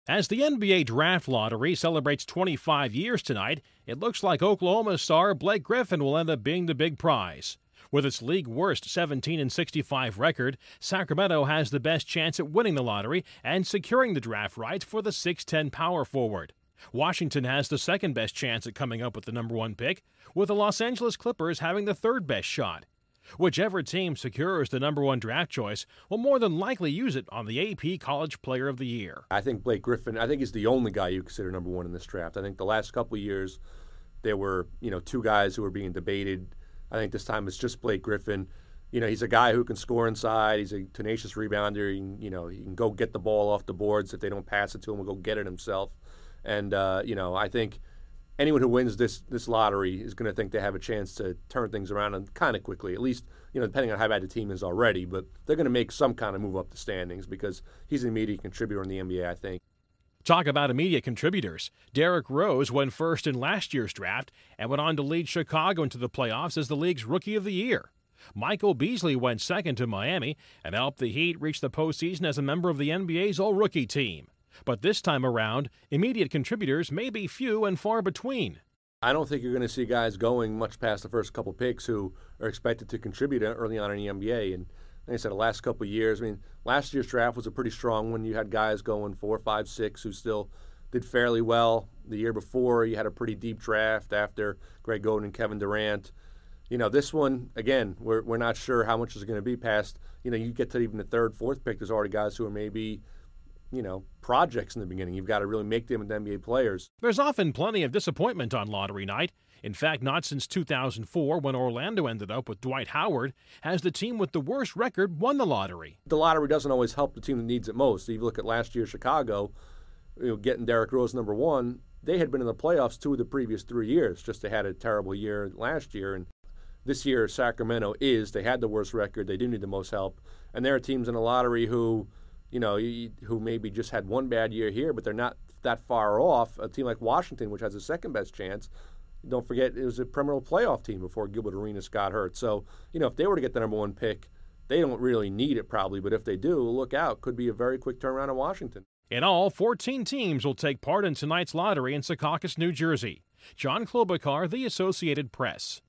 As the NBA Draft Lottery celebrates 25 years tonight, it looks like Oklahoma star Blake Griffin will end up being the big prize. With its league worst 17-65 record, Sacramento has the best chance at winning the lottery and securing the draft rights for the 6'10 power forward. Washington has the second best chance at coming up with the number one pick, with the Los Angeles Clippers having the third best shot. Whichever team secures the number one draft choice will more than likely use it on the AP College Player of the Year. I think Blake Griffin, I think he's the only guy you consider number one in this draft. I think the last couple of years there were, two guys who were being debated. I think this time it's just Blake Griffin. He's a guy who can score inside. He's a tenacious rebounder. He can go get the ball off the boards. If they don't pass it to him, he'll go get it himself. And, I think anyone who wins this lottery is going to think they have a chance to turn things around and kind of quickly, at least, depending on how bad the team is already. But they're going to make some kind of move up the standings because he's an immediate contributor in the NBA, I think. Talk about immediate contributors. Derrick Rose went first in last year's draft and went on to lead Chicago into the playoffs as the league's Rookie of the Year. Michael Beasley went second to Miami and helped the Heat reach the postseason as a member of the NBA's All-Rookie team. But this time around, immediate contributors may be few and far between. I don't think you're going to see guys going much past the first couple picks who are expected to contribute early on in the NBA. And like I said, the last couple of years, last year's draft was a pretty strong one. You had guys going 4, 5, 6 who still did fairly well. The year before, you had a pretty deep draft after Greg Oden and Kevin Durant. This one, again, we're not sure how much is going to be past. You get to even the third, fourth pick, there's already guys who are maybe projects in the beginning. You've got to really make them into NBA players. There's often plenty of disappointment on lottery night. In fact, not since 2004, when Orlando ended up with Dwight Howard, has the team with the worst record won the lottery. The lottery doesn't always help the team that needs it most. If you look at last year, Chicago, getting Derrick Rose number one, they had been in the playoffs 2 of the previous 3 years. Just they had a terrible year last year, and this year Sacramento they had the worst record. They do need the most help, and there are teams in the lottery who maybe just had one bad year here, but they're not that far off. A team like Washington, which has the second best chance, don't forget it was a perennial playoff team before Gilbert Arenas got hurt. So, if they were to get the number one pick, they don't really need it probably, but if they do, look out. Could be a very quick turnaround in Washington. In all, 14 teams will take part in tonight's lottery in Secaucus, New Jersey. John Klobuchar, The Associated Press.